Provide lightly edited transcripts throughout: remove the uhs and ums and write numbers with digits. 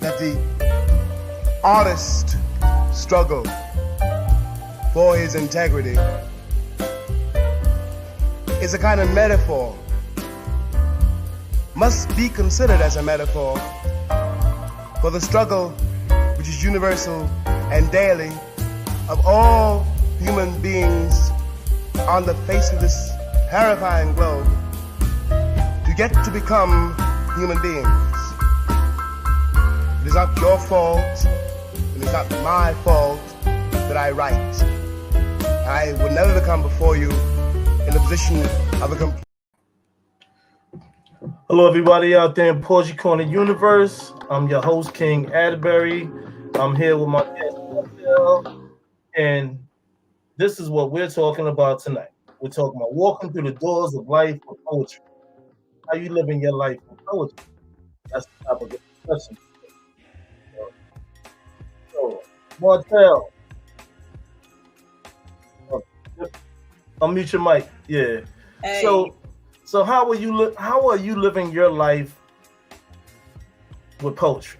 that the artist struggle for his integrity is a kind of metaphor, must be considered as a metaphor for the struggle which is universal and daily of all human beings on the face of this terrifying globe to get to become human beings. It is not your fault, it is not my fault that I write. I would never come before you in the position of a complete. Hello, everybody out there in Poetry Corner Universe. I'm your host, King Atterberry. I'm here with my guest, Marcel, and this is what we're talking about tonight. We're talking about walking through the doors of life with poetry. How you living your life with poetry? That's the topic of discussion. So, Marcel, unmute your mic. Yeah. Hey. So how are you living your life with poetry?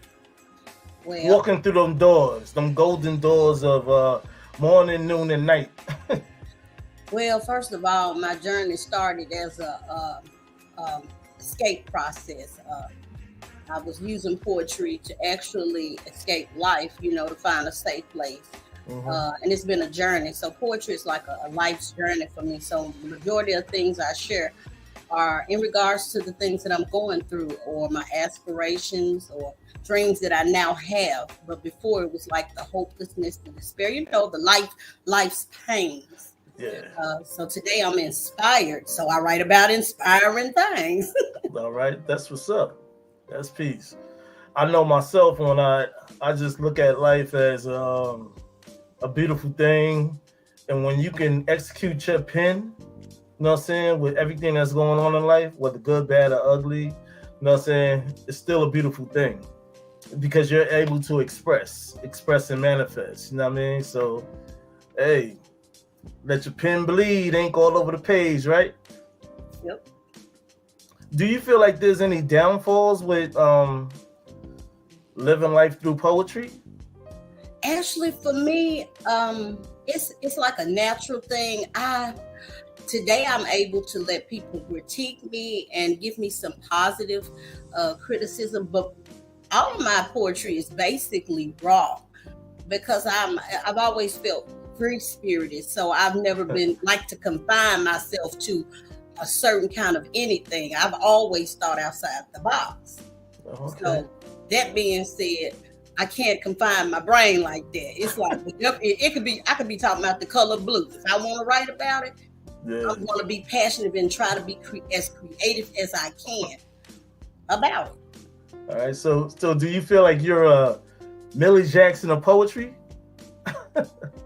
Well, Walking through them doors, them golden doors of morning, noon, and night. well, first of all, my journey started as a escape process. I was using poetry to actually escape life, to find a safe place. Mm-hmm. And it's been a journey. So poetry is like a life's journey for me. So the majority of things I share are in regards to the things that I'm going through or my aspirations or dreams that I now have. But before it was like the hopelessness, the despair, the life's pains. Yeah. So today I'm inspired. So I write about inspiring things. All right. That's what's up. That's peace. I know myself when I just look at life as a beautiful thing. And when you can execute your pen, you know what I'm saying, with everything that's going on in life, whether good, bad, or ugly, you know what I'm saying, it's still a beautiful thing because you're able to express and manifest, you know what I mean? So, hey, let your pen bleed, ink all over the page, right? Yep. Do you feel like there's any downfalls with living life through poetry? Actually, for me, it's like a natural thing. Today I'm able to let people critique me and give me some positive criticism, but all of my poetry is basically raw because I've always felt free-spirited. So I've never been like to confine myself to a certain kind of anything. I've always thought outside the box. Okay. So that being said, I can't confine my brain like that. It's like I could be talking about the color blue. If I want to write about it, Yeah. I'm going to be passionate and try to be as creative as I can about it. All right. So do you feel like you're a Millie Jackson of poetry?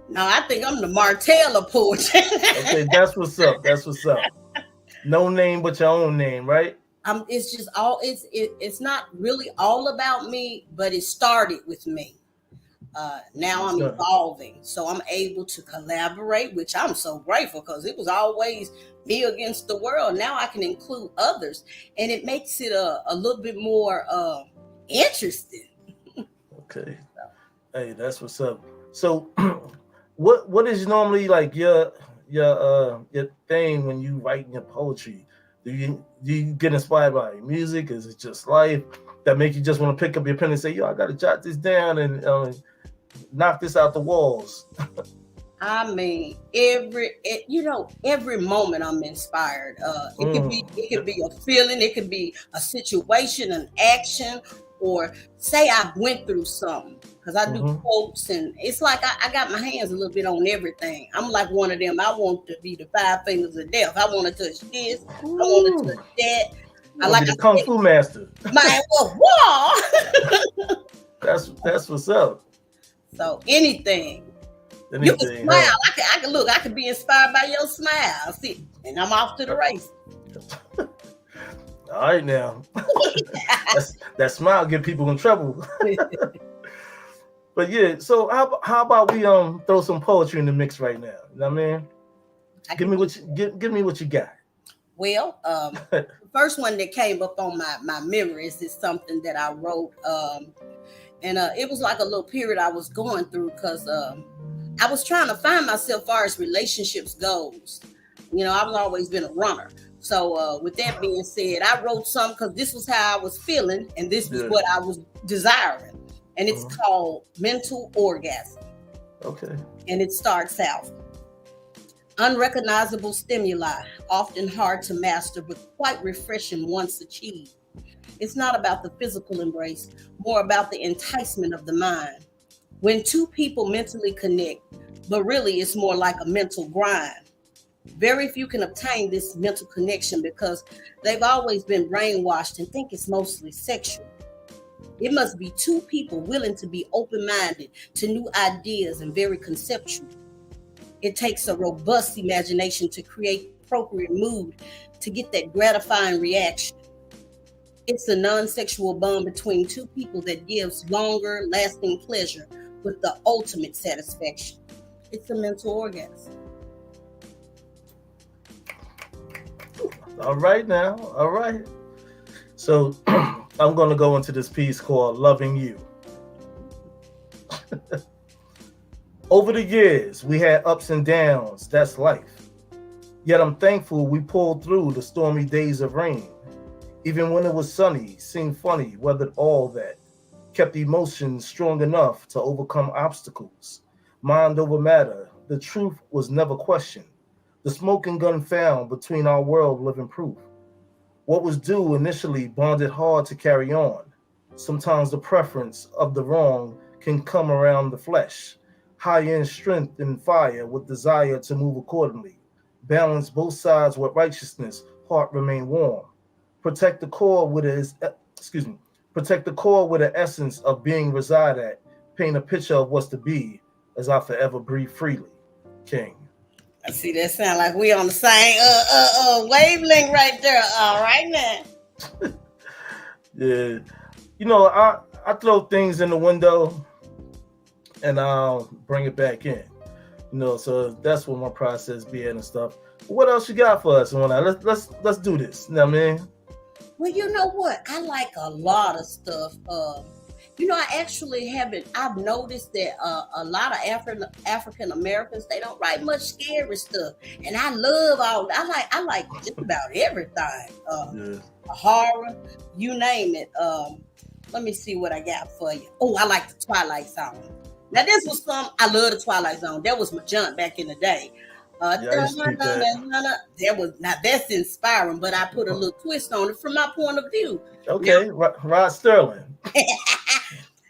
No, I think I'm the Martell of poetry. Okay, that's what's up. That's what's up. No name but your own name, right? It's just it's not really all about me, but it started with me. Now I'm evolving, so I'm able to collaborate, which I'm so grateful because it was always me against the world. Now I can include others, and it makes it a little bit more interesting. Okay. Hey, that's what's up. So, what is normally like your thing when you write your poetry? Do you get inspired by music? Is it just life that make you just want to pick up your pen and say, "Yo, I got to jot this down and knock this out the walls"? I mean, every moment I'm inspired. It could be a feeling, it could be a situation, an action, or say I went through something. Because I do quotes, and it's like I got my hands a little bit on everything. I'm like one of them. I want to be the 5 fingers of death. I want to touch this. Ooh. I want to touch that. I like the Kung Fu master. My wall. That's what's up. So anything. You can smile. I can look. I can be inspired by your smile. See, and I'm off to the race. All right, now. that smile get people in trouble. But yeah, so how about we throw some poetry in the mix right now? You know what I mean? Give me what you got. Well, the first one that came up on my memories is something that I wrote. And it was like a little period I was going through because I was trying to find myself as far as relationships goes. I've always been a runner. So with that being said, I wrote something because this was how I was feeling and this was what I was desiring. And it's called Mental Orgasm. Okay. And it starts out. Unrecognizable stimuli, often hard to master, but quite refreshing once achieved. It's not about the physical embrace, more about the enticement of the mind. When two people mentally connect, but really it's more like a mental grind. Very few can obtain this mental connection because they've always been brainwashed and think it's mostly sexual. It must be two people willing to be open-minded to new ideas and very conceptual. It takes a robust imagination to create appropriate mood to get that gratifying reaction. It's a non-sexual bond between two people that gives longer lasting pleasure with the ultimate satisfaction. It's a mental orgasm. All right now. All right. So I'm going to go into this piece called Loving You. Over the years, we had ups and downs. That's life. Yet I'm thankful we pulled through the stormy days of rain. Even when it was sunny, seemed funny, weathered all that. Kept emotions strong enough to overcome obstacles. Mind over matter, the truth was never questioned. The smoking gun found between our world living proof. What was due initially bonded hard to carry on. Sometimes the preference of the wrong can come around the flesh. High-end strength and fire with desire to move accordingly. Balance both sides with righteousness, heart remain warm. Protect the core with Protect the core where the essence of being reside at. Paint a picture of what's to be as I forever breathe freely. King. I see that sound like we on the same wavelength right there. All right now. Yeah. I throw things in the window and I'll bring it back in. So that's what my process be and stuff. What else you got for us? Let's do this. You know what I mean? Well, you know what? I like a lot of stuff. I actually haven't. I've noticed that a lot of African Americans, they don't write much scary stuff, and I love all. I like just about everything. Horror, you name it. Let me see what I got for you. Oh, I like the Twilight Zone. Now this was I love the Twilight Zone. That was my junk back in the day. That's inspiring, but I put a little twist on it from my point of view. Okay, Rod Sterling.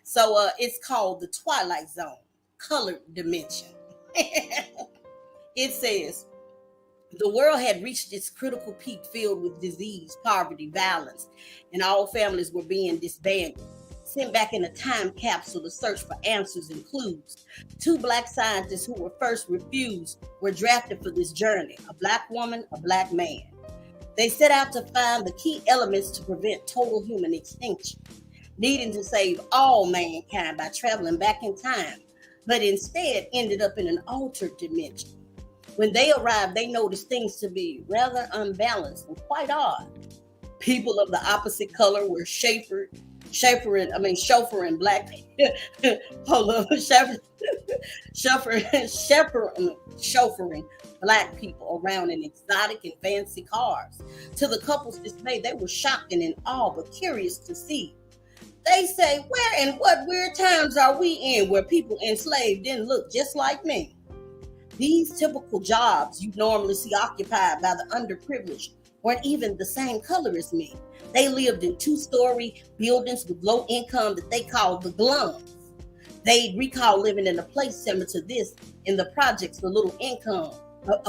So it's called the Twilight Zone, Colored Dimension. It says, the world had reached its critical peak filled with disease, poverty, violence, and all families were being disbanded. Sent back in a time capsule to search for answers and clues. 2 Black scientists who were first refused were drafted for this journey, a Black woman, a Black man. They set out to find the key elements to prevent total human extinction, needing to save all mankind by traveling back in time, but instead ended up in an altered dimension. When they arrived, they noticed things to be rather unbalanced and quite odd. People of the opposite color were chauffeuring black chauffeuring black people around in exotic and fancy cars. To the couple's dismay, they were shocked and in awe, but curious to see. They say, where and what weird times are we in where people enslaved didn't look just like me? These typical jobs you normally see occupied by the underprivileged weren't even the same color as me. They lived in 2-story buildings with low income that they called the glums. They'd recall living in a place similar to this in the projects with little income, but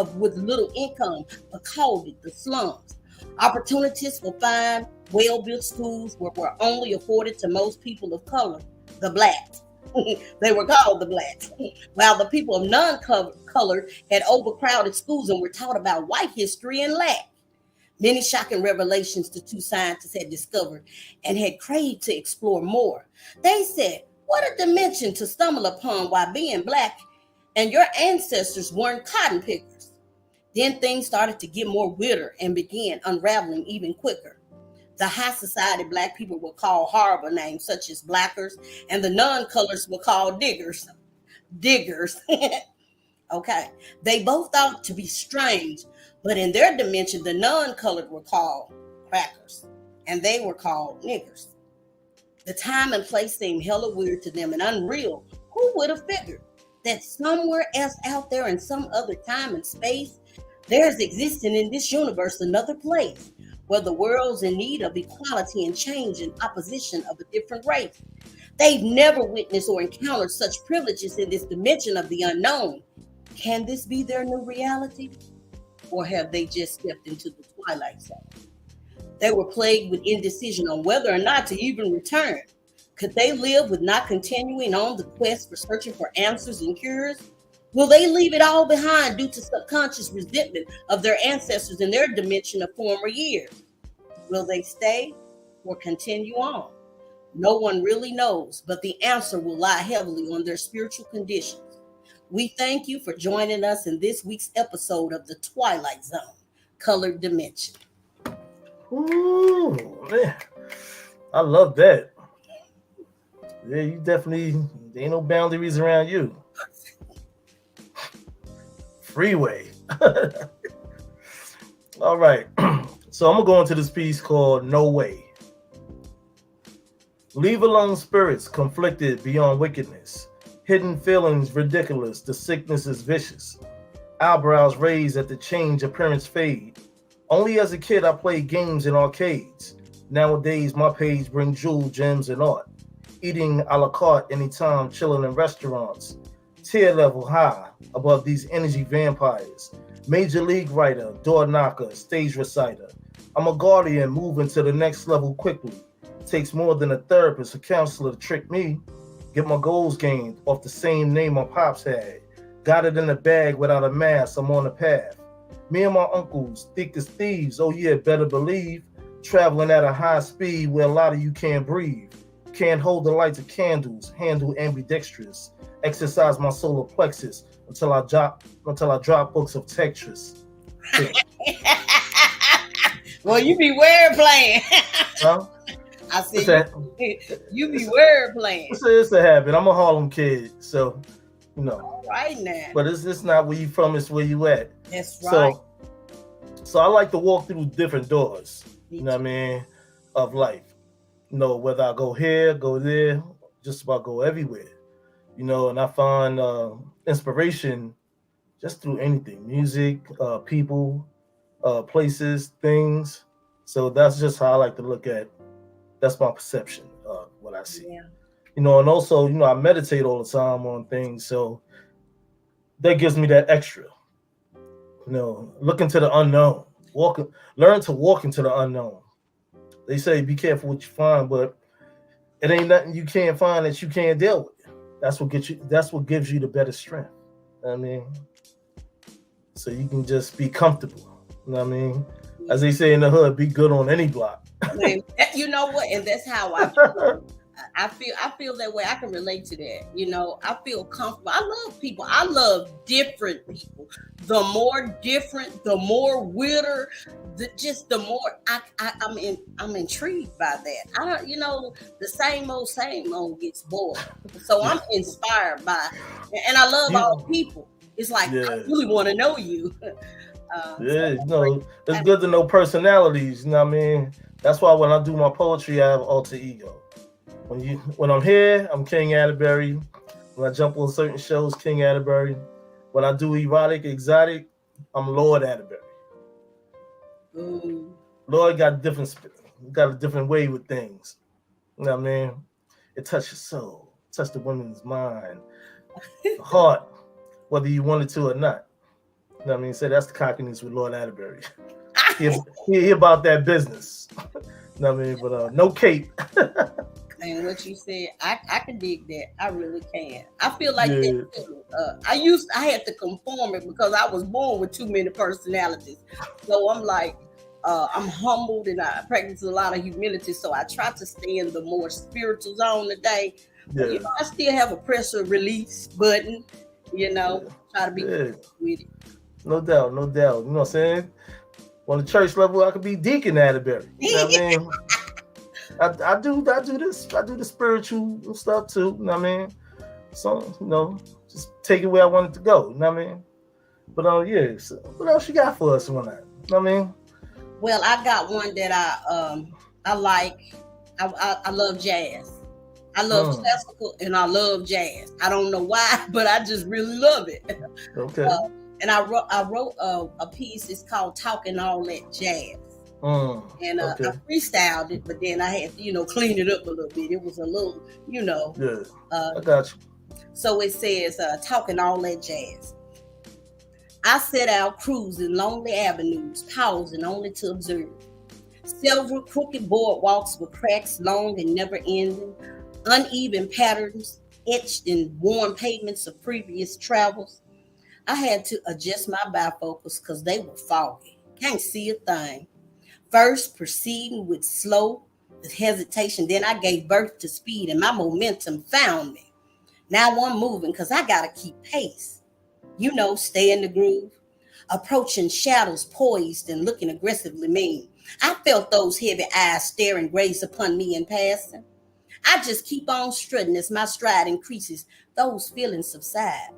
called it the slums. Opportunities for fine, well-built schools were only afforded to most people of color, the blacks. They were called the blacks, while the people of non-color had overcrowded schools and were taught about white history and lack. Many shocking revelations the 2 scientists had discovered and had craved to explore more. They said, what a dimension to stumble upon while being black, and your ancestors weren't cotton pickers. Then things started to get more weirder and began unraveling even quicker. The high society black people were called horrible names such as blackers, and the non-colors were called diggers. Diggers. Okay. They both thought to be strange, but in their dimension, the non-colored were called crackers, and they were called niggers. The time and place seemed hella weird to them and unreal. Who would have figured that somewhere else out there in some other time and space, there's existing in this universe another place where the world's in need of equality and change and opposition of a different race. They've never witnessed or encountered such privileges in this dimension of the unknown. Can this be their new reality? Or have they just stepped into the twilight zone? They were plagued with indecision on whether or not to even return. Could they live with not continuing on the quest for searching for answers and cures? Will they leave it all behind due to subconscious resentment of their ancestors in their dimension of former years? Will they stay or continue on? No one really knows, but the answer will lie heavily on their spiritual conditions. We thank you for joining us in this week's episode of The Twilight Zone, Colored Dimension. Ooh, man. I love that. Yeah, you definitely, there ain't no boundaries around you. Freeway. All right. So I'm going to go into this piece called No Way. Leave alone spirits conflicted beyond wickedness. Hidden feelings ridiculous, the sickness is vicious. Eyebrows raised at the change, appearance fade. Only as a kid I played games in arcades. Nowadays my page brings jewel, gems, and art. Eating a la carte anytime, chilling in restaurants. Tier level high above these energy vampires. Major league writer, door knocker, stage reciter. I'm a guardian moving to the next level quickly. Takes more than a therapist or counselor to trick me. Get my goals gained off the same name my pops had. Got it in a bag without a mask, I'm on the path. Me and my uncles, thick as thieves, oh yeah, better believe. Traveling at a high speed where a lot of you can't breathe. Can't hold the lights of candles, handle ambidextrous. Exercise my solar plexus until I drop books of Tetris. Yeah. Well, you be word playing. Huh? I said you be word playing. It's a habit. I'm a Harlem kid, so you know. All right now. But it's not where you from, it's where you at. That's right. So I like to walk through different doors, you know what I mean, of life. You know, whether I go here, go there, just about go everywhere. You know, and I find inspiration just through anything. Music, people, places, things. So that's just how I like to look at. That's my perception of what I see. Yeah. You know, and also, you know, I meditate all the time on things. So that gives me that extra. You know, look into the unknown. Learn to walk into the unknown. They say be careful what you find, but it ain't nothing you can't find that you can't deal with. That's what gives you the better strength. You know what I mean? So you can just be comfortable. You know what I mean? As they say in the hood, be good on any block. You know what? And that's how I feel. I feel that way. I can relate to that. You know, I feel comfortable. I love people. I love different people. The more different, the more weirder, the more I'm intrigued by that. I don't, you know, the same old gets bored. So I'm inspired by, and I love all people. It's like, I really want to know you. You know, it's good to know personalities. You know what I mean? That's why when I do my poetry, I have alter ego. When I'm here, I'm King Atterberry. When I jump on certain shows, King Atterberry. When I do erotic, exotic, I'm Lord Atterberry. Lord got a different way with things. You know what I mean? It touched your soul, touched the woman's mind, the heart, whether you wanted to or not. You know what I mean? So that's the cockiness with Lord Atterberry. He about that business. You know what I mean? But no cape. And what you said, I can dig that. I really can. I feel like that too. I had to conform it because I was born with too many personalities. So I'm like, I'm humbled and I practice a lot of humility. So I try to stay in the more spiritual zone today. Yeah. You know, I still have a pressure release button, you know, try to be with it. No doubt. You know what I'm saying? On the church level, I could be Deacon Atterberry. You know what I mean? I do this. I do the spiritual stuff too. You know what I mean? So, just take it where I want it to go. You know what I mean? But yeah. So what else you got for us on that? You know what I mean? Well, I got one that I like. I love jazz. I love classical and I love jazz. I don't know why, but I just really love it. Okay. And I wrote a piece. It's called "Talking All That Jazz." And I freestyled it, but then I had to, clean it up a little bit. It was a little, Yeah, I got you. So it says, "Talking all that jazz. I set out cruising lonely avenues, pausing only to observe. Several crooked boardwalks with cracks long and never ending, uneven patterns etched in worn pavements of previous travels. I had to adjust my bifocals because they were foggy. Can't see a thing. First, proceeding with hesitation. Then I gave birth to speed and my momentum found me. Now I'm moving because I got to keep pace. Stay in the groove. Approaching shadows poised and looking aggressively mean. I felt those heavy eyes staring graze upon me in passing. I just keep on strutting as my stride increases. Those feelings subside.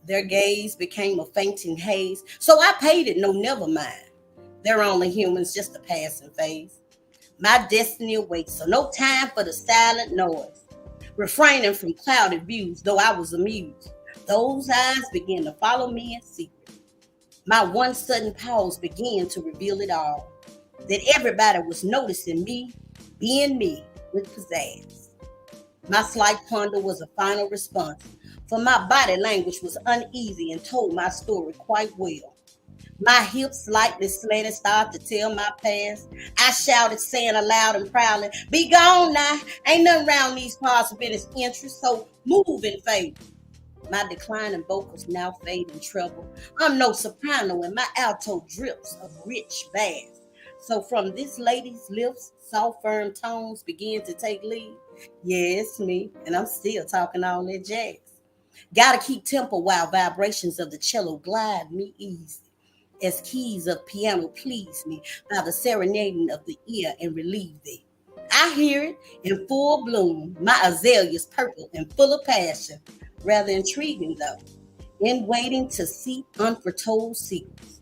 Their gaze became a fainting haze. So I paid it, no, never mind. They're only humans, just a passing phase. My destiny awaits, so no time for the silent noise. Refraining from clouded views, though I was amused. Those eyes began to follow me in secret. My one sudden pause began to reveal it all. That everybody was noticing me, being me, with pizzazz. My slight ponder was a final response, for my body language was uneasy and told my story quite well. My hips slightly slanted, started to tell my past. I shouted, saying aloud and proudly, "Be gone now. Ain't nothing around these parts of its interest, so move and fade." My declining vocals now fade in treble. I'm no soprano and my alto drips of rich bass. So from this lady's lips, soft firm tones begin to take lead. Yeah, it's me, and I'm still talking all that jazz. Gotta keep tempo while vibrations of the cello glide me easy. As keys of piano please me by the serenading of the ear and relieve thee. I hear it in full bloom, my azaleas purple and full of passion. Rather intriguing though, in waiting to see unforetold secrets.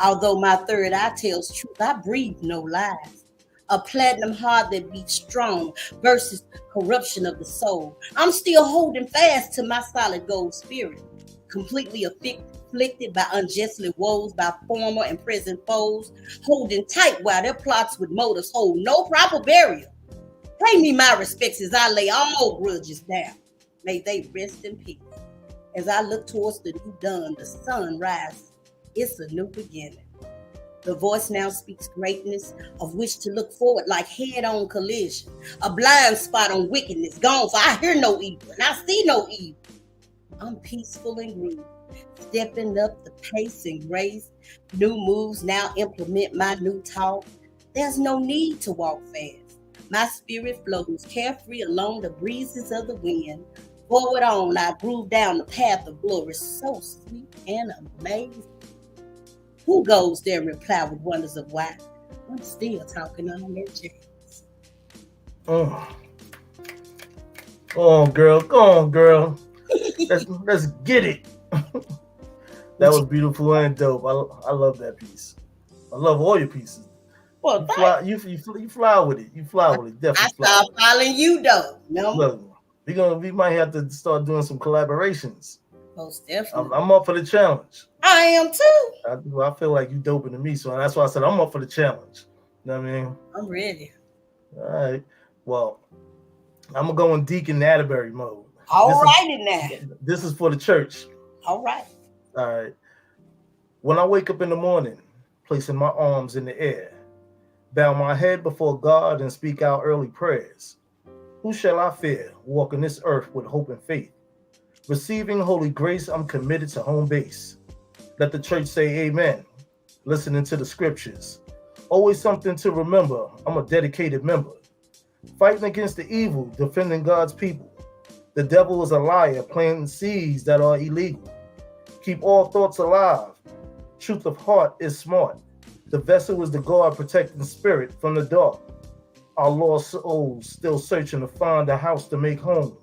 Although my third eye tells truth, I breathe no lies. A platinum heart that beats strong versus corruption of the soul. I'm still holding fast to my solid gold spirit, completely afflicted by unjustly woes by former and present foes, holding tight while their plots with motives hold no proper burial. Pay me my respects as I lay all grudges down. May they rest in peace. As I look towards the new dawn, the sun rises. It's a new beginning. The voice now speaks greatness of which to look forward like head-on collision. A blind spot on wickedness gone, for I hear no evil and I see no evil. I'm peaceful and grooved, stepping up the pace and grace. New moves now implement my new talk. There's no need to walk fast. My spirit flows carefree along the breezes of the wind. Forward on, I groove down the path of glory, so sweet and amazing. Who goes there and reply with wonders of why? I'm still talking on that jazz. Oh, girl, go on, girl. Let's get it. That was beautiful and dope. I love that piece. I love all your pieces. Well, you fly with it. You fly with it. Definitely. I start following you though. No. Look, we might have to start doing some collaborations. Most definitely. I'm up for the challenge. I am too. I feel like you doping to me, so that's why I said I'm up for the challenge. You know what I mean? I'm ready. All right. Well, I'm gonna go in Deacon Atterberry mode. All righty now. This is for the church. All right. All right. When I wake up in the morning, placing my arms in the air, bow my head before God and speak out early prayers. Who shall I fear, walking this earth with hope and faith? Receiving holy grace, I'm committed to home base. Let the church say amen, listening to the scriptures. Always something to remember, I'm a dedicated member. Fighting against the evil, defending God's people. The devil is a liar, planting seeds that are illegal. Keep all thoughts alive. Truth of heart is smart. The vessel is the guard protecting spirit from the dark. Our lost souls still searching to find a house to make home.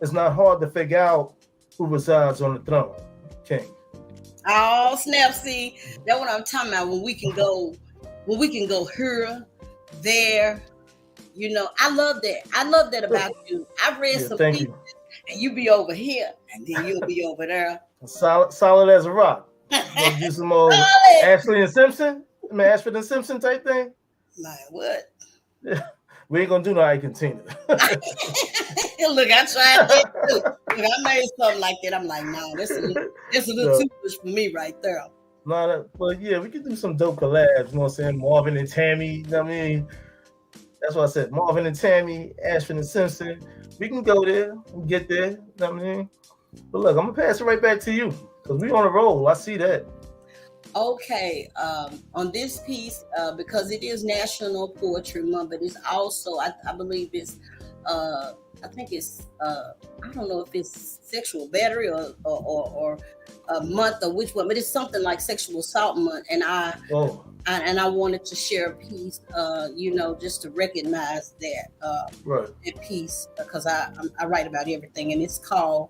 It's not hard to figure out who resides on the throne, King. Oh snap! See, that's what I'm talking about. When we can go here, there. You know, I love that. I love that about you. I've read some Thank pieces, you. and you be over here, and then you'll be over there. Solid as a rock. Gonna do some old Solid. Ashley and Simpson, Ashford and Simpson type thing. Like what? We ain't gonna do no Ike and Tina. Look, I tried that too. Look, I made something like that. I'm like, no, that's a little too much for me right there. But yeah, we could do some dope collabs. You know what I'm saying? Marvin and Tammy. You know what I mean? That's what I said. Marvin and Tammy, Ashford and Simpson. We can go there and get there. You know what I mean? But look, I'm gonna pass it right back to you because we on a roll. I see that. Okay, on this piece, because it is National Poetry Month, but it's also, I believe it's, I think it's, I don't know if it's sexual battery or a month or which one, but it's something like Sexual Assault Month, and I wanted to share a piece, just to recognize that that piece because I write about everything, and it's called.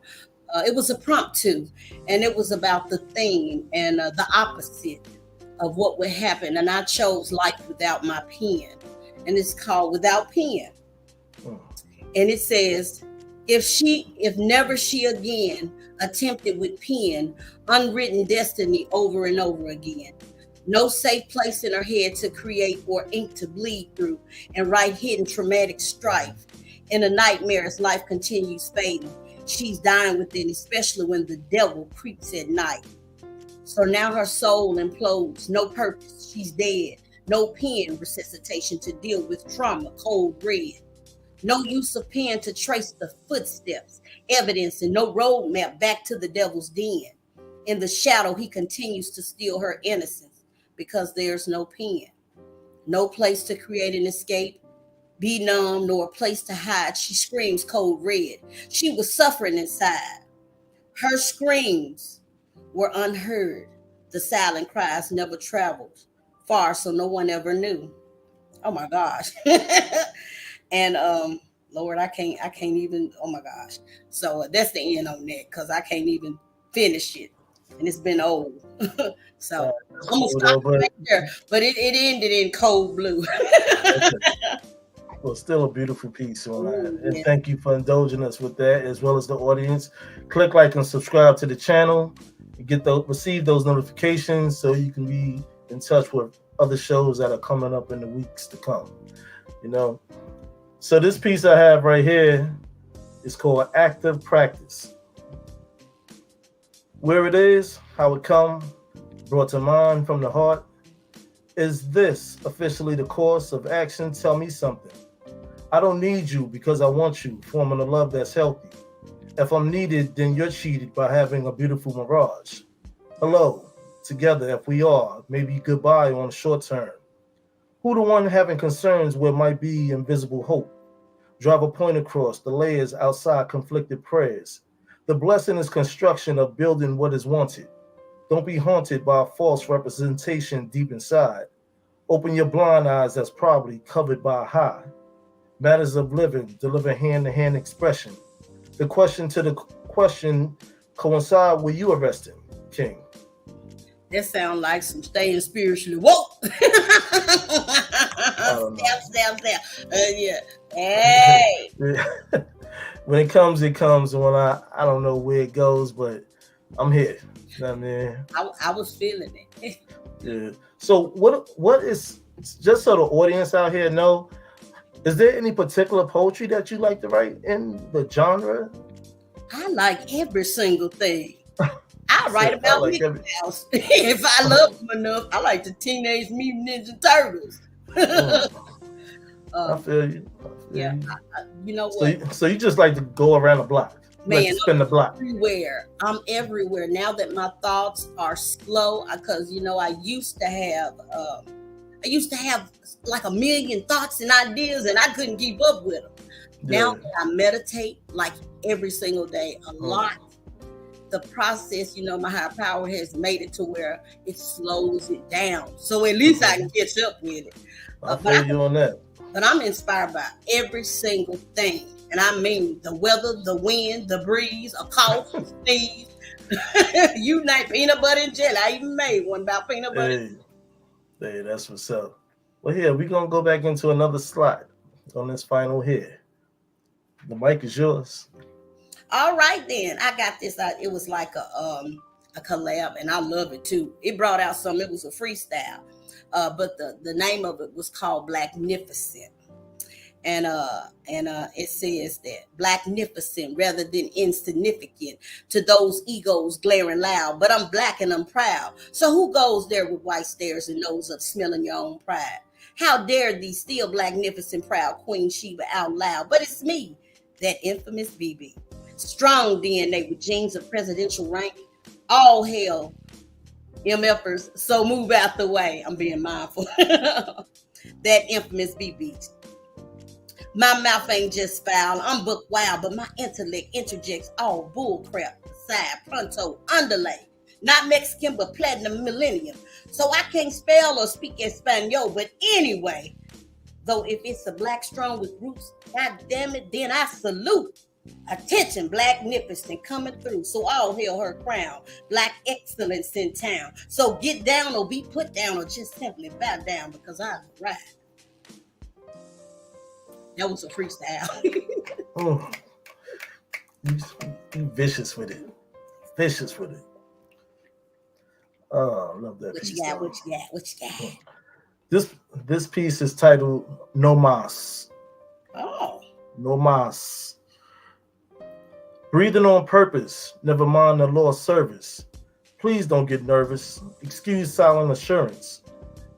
It was a prompt too, and it was about the theme and the opposite of what would happen. And I chose Life Without My Pen, and it's called Without Pen. And it says, if never she again attempted with pen, unwritten destiny over and over again. No safe place in her head to create or ink to bleed through and write hidden traumatic strife. In a nightmare as life continues fading. She's dying within, especially when the devil creeps at night. So now her soul implodes, no purpose, she's dead. No pen resuscitation to deal with trauma, cold red. No use of pen to trace the footsteps, evidence, and no roadmap back to the devil's den. In the shadow, he continues to steal her innocence because there's no pen. No place to create an escape. Be numb, nor a place to hide. She screams cold red. She was suffering inside. Her screams were unheard. The silent cries never traveled far, so no one ever knew. Oh my gosh. And Lord, I can't even, oh my gosh. So that's the end on that because I can't even finish it. And it's been old. So I'm gonna stop right there. But it ended in cold blue. Well, still a beautiful piece on that. And thank you for indulging us with that, as well as the audience. Click like and subscribe to the channel. Receive those notifications so you can be in touch with other shows that are coming up in the weeks to come. You know. So this piece I have right here is called Active Practice. Where it is, how it come, brought to mind from the heart. Is this officially the course of action? Tell me something. I don't need you because I want you, forming a love that's healthy. If I'm needed, then you're cheated by having a beautiful mirage. Hello, together if we are, maybe goodbye on short term. Who the one having concerns where might be invisible hope? Drive a point across the layers outside conflicted prayers. The blessing is construction of building what is wanted. Don't be haunted by a false representation deep inside. Open your blind eyes that's probably covered by a high. Matters of living, deliver hand-to-hand expression. The question to the question coincide with you arresting, King. That sounds like some staying spiritually woke. Snap. Yeah. Hey. When it comes, it comes. And when I don't know where it goes, but I'm here. You know what I mean? I was feeling it. Yeah. So what is, just so the audience out here know, is there any particular poetry that you like to write in the genre? I like every single thing. I write about Mickey Mouse. If I love them enough, I like the Teenage Mutant Ninja Turtles. I feel you. You know what? So you just like to go around the block. Man, like to spin the block. Everywhere. I'm everywhere. Now that my thoughts are slow, because I used to have like a million thoughts and ideas, and I couldn't keep up with them. Yeah. Now that I meditate like every single day, a lot. The process, my higher power has made it to where it slows it down. So at least I can catch up with it. I feel you on that. but I'm inspired by every single thing. And I mean the weather, the wind, the breeze, a cough, a sneeze. You name peanut butter and jelly. I even made one about peanut butter. Hey, that's what's up. Well, here, we're going to go back into another slot on this final here. The mic is yours. All right, then. I got this. It was like a collab, and I love it too. It brought out something. It was a freestyle, but the name of it was called Blacknificent. And it says that Blacknificent rather than insignificant to those egos glaring loud. But I'm black and I'm proud. So who goes there with white stares and nose up smelling your own pride? How dare thee still Blacknificent proud Queen Sheba out loud? But it's me, that infamous V.I.V.E. Strong DNA with genes of presidential rank. All hail MFers. So move out the way. I'm being mindful. That infamous V.I.V.E. My mouth ain't just foul. I'm book wild, but my intellect interjects all bull crap. Side, pronto, underlay. Not Mexican, but platinum millennium. So I can't spell or speak Espanol, but anyway, though if it's a black strong with roots, god damn it, then I salute. Attention, Blacknificent coming through. So all hail her crown. Black excellence in town. So get down or be put down or just simply bow down because I ride. That was a freestyle. Oh, you vicious with it. Vicious with it. Oh, I love that What piece. What you got? This piece is titled No Mas. Oh. No Mas. Breathing on purpose, never mind the law of service. Please don't get nervous. Excuse silent assurance.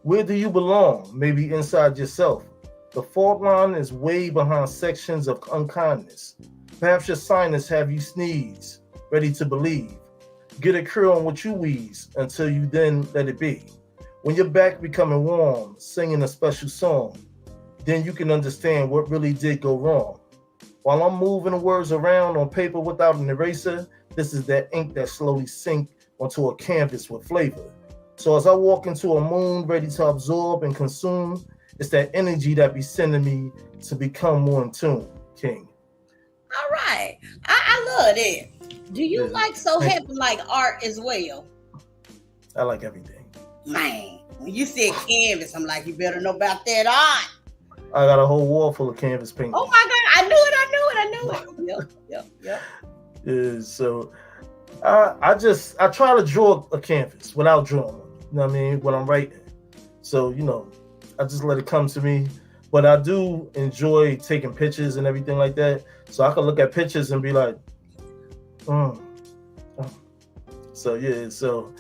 Where do you belong? Maybe inside yourself. The fault line is way behind sections of unkindness. Perhaps your sinus have you sneeze, ready to believe. Get a cure on what you wheeze until you then let it be. When your back becoming warm, singing a special song, then you can understand what really did go wrong. While I'm moving the words around on paper without an eraser, this is that ink that slowly sink onto a canvas with flavor. So as I walk into a moon ready to absorb and consume, it's that energy that be sending me to become more in tune, King. All right. I love it. Do you like so heavy like art as well? I like everything. Man, when you said canvas, I'm like, you better know about that art. I got a whole wall full of canvas paintings. Oh my God, I knew it. Yep. Yeah, so I try to draw a canvas without drawing. You know what I mean? When I'm writing. So, I just let it come to me. But I do enjoy taking pictures and everything like that. So I can look at pictures and be like, So, yeah. So,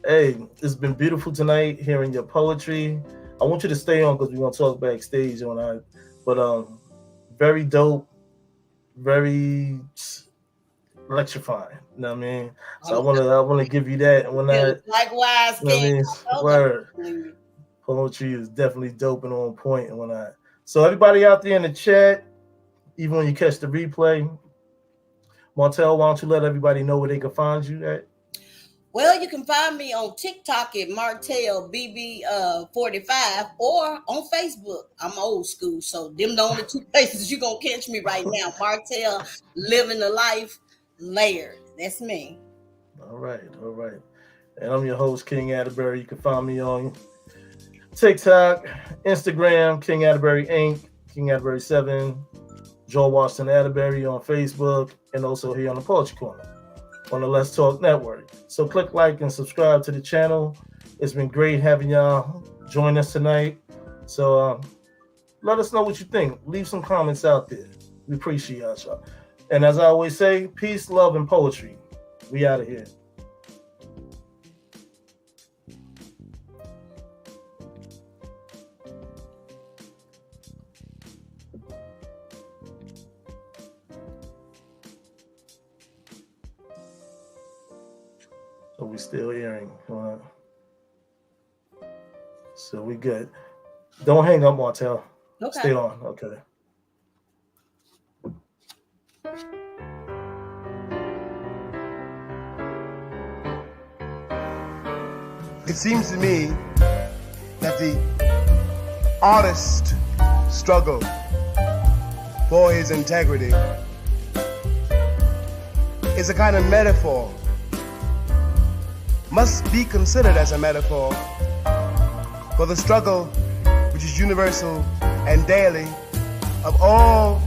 hey, it's been beautiful tonight hearing your poetry. I want you to stay on because we're going to talk backstage on that. But very dope. Very electrifying. You know what I mean? So I want to give you that. Likewise, you know word. Poetry is definitely dope and on point. And so everybody out there in the chat, even when you catch the replay, Martell, why don't you let everybody know where they can find you at? Well, you can find me on TikTok at Martell BB45 or on Facebook. I'm old school, so them the only two places you're going to catch me right now. Martell Living the Life Layered. That's me. All right. And I'm your host, King Atterberry. You can find me on TikTok, Instagram, King Atterberry Inc., King Atterberry 7, Joel Washington Atterberry on Facebook, and also here on the Poetry Corner on the Let's Talk Network. So click like and subscribe to the channel. It's been great having y'all join us tonight. So let us know what you think. Leave some comments out there. We appreciate y'all. And as I always say, peace, love, and poetry. We out of here. So we still hearing. So we good. Don't hang up, Martell. Okay. Stay on. Okay. It seems to me that the artist struggle for his integrity is a kind of metaphor, must be considered as a metaphor for the struggle which is universal and daily of all